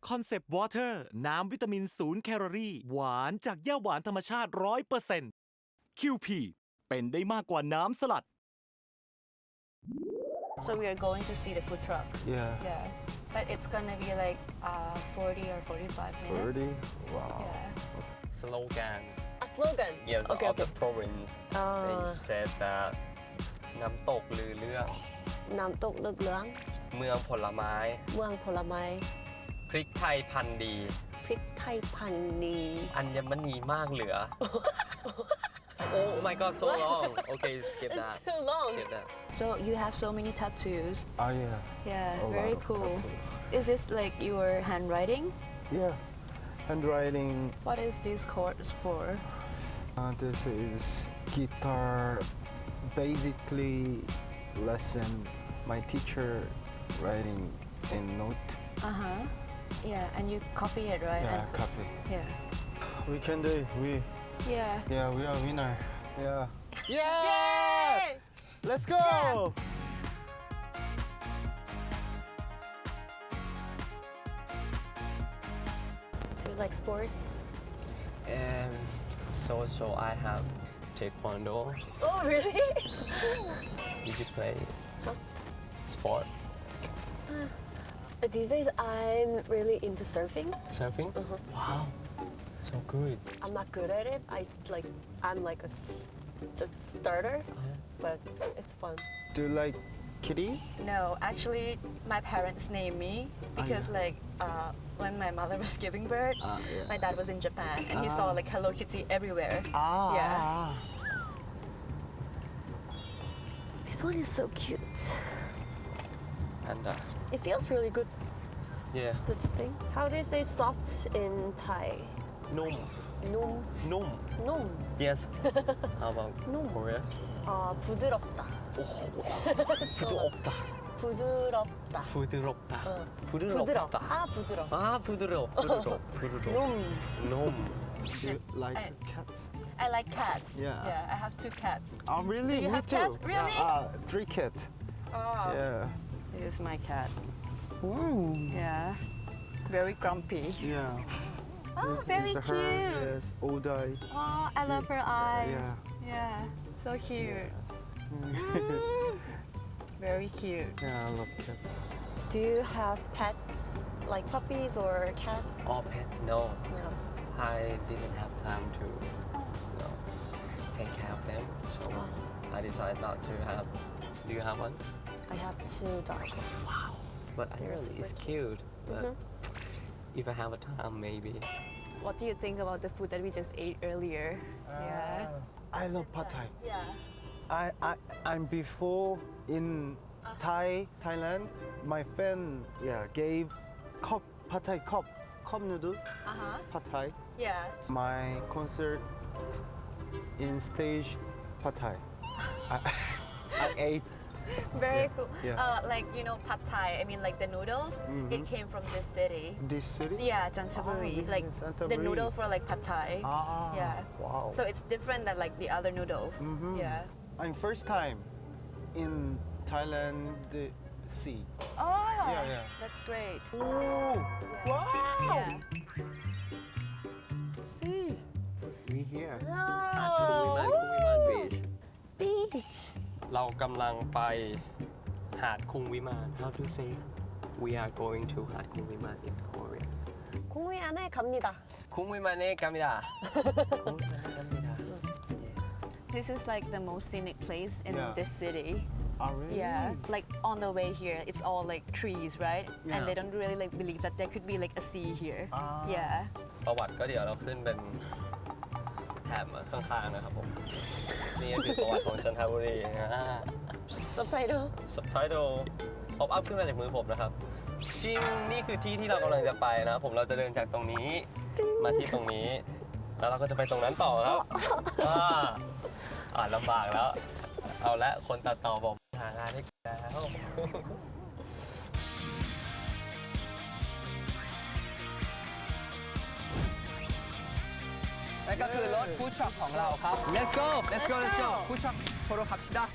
คอนเซปต์วอเตอร์น้ำวิตามิน0แคลอรี่หวานจากหญ้าหวานธรรมชาติ 100% QP เป็นได้มากกว่าน้ำสลัด So we are going to see the food truck. Yeah. But it's gonna be like 40 or 45 minutes. 40? Wow. Yeah. Slogan. A slogan? Yes, okay, of the province. They said that น้ำตกลือเรื่อง น้ำตกลึกเลื้อง เมืองผลไม้ เมืองผลไม้ พริกไทยพันธุ์ดี พริกไทยพันธุ์ดี อัญมณีมากเหลือ Oh my god, so long. Okay, skip that. It's too long. Skip that. So you have so many tattoos. Oh yeah. Yeah, A very lot of cool. tattoos. Is this like your handwriting? Yeah. Handwriting. What is these chords for? This is guitar. Basically, lesson. My teacher writing in note. Yeah, and you copy it, right? Yeah, And copy. Yeah. We can do it. Yeah. Yeah, we are winner. Yeah. Yay! Let's go. Do you like sports? So I have taekwondo. Oh really? Did you play sport? These days I'm really into surfing. Surfing? Wow. So good. I'm not good at it. I'm like just starter, but it's fun. Do you like kitty? No, actually, my parents named me because like when my mother was giving birth, yeah. my dad was in Japan and he saw like Hello Kitty everywhere. Yeah. This one is so cute. Panda. It feels really good. Yeah. The thing. How do you say soft in Thai? นุ่ม นุ่ม นุ่ม นุ่ม Yes. How aboutนุ่ม Korea? 부드럽다. 부드럽다. 부드럽다. 부드럽다. 부드럽. 부드럽다. 아 부드럽. 아, 부드러워. 부드러워. 놈. 놈. Do you like I- cats? I like cats. Yeah. Yeah, I have 2 cats. Oh really? Do you Me have too. cats? Really? 3 cats. Oh. Yeah. This is my cat. Ooh. Yeah. Very grumpy. Yeah. Oh, This very is her. cute. Yes. Old eye. Oh, I love her eyes. Yeah. Yeah. So cute. Very cute. Yeah, I love cats. Do you have pets like puppies or cat? All pet? No. No. I didn't have time to take care of them. So I decided not to have. Do you have one? I have 2 dogs. But I They're know it's really cute. But if I have a time, maybe. What do you think about the food that we just ate earlier? Yeah. I love pad thai. Yeah. I'm before in Thailand. My friend gave pad thai cup noodle pad thai. Yeah. My concert in stage pad thai. I ate. Very Yeah, cool. yeah. Like you know, pad thai. I mean, like the noodles. It came from this city. This city. Yeah, Chanchaburi. Oh, Like yes, the Chanchaburi. noodle for like pad thai. Yeah. Wow. So it's different than like the other noodles. Yeah. I'm first time in Thailand the sea. Oh. Yeah. That's great. Oh, wow. Yeah. See, we here. Kumiman Beach. Beach. เรากำลังไปหาดคุงวิมาน How to say we are going to หาดคุงวิมาน in Korea. 공위 안에 갑니다. 궁위만에 갑니다. 궁위만에 갑니다. This is like the most scenic place in Yeah. this city. Oh, really? Yeah. Like on the way here, it's all like trees, right? Yeah. And they don't really like believe that there could be like a sea here. Yeah. ประวัติก็เดี๋ยวเราขึ้นเป็นแถบข้างๆนะครับผม นี่คือประวัติของชันทบุรีSubtitle. Subtitle ป๊อปอัพขึ้นมาจากมือผมนะครับ จริงนี่คือที่ที่เรากำลังจะไปนะครับผมเราจะเดินจากตรงนี้มาที่ตรงนี้ แล้วเราก็จะไปตรงนั้นต่อครับลำบากแล้ว เอาละคนตัดต่อผมหางานให้แล้ว นั่นก็คือรถฟู้ดทรัคของเราครับ Let's go Let's go Let's go ฟู้ดทรัคโทรขับชิดา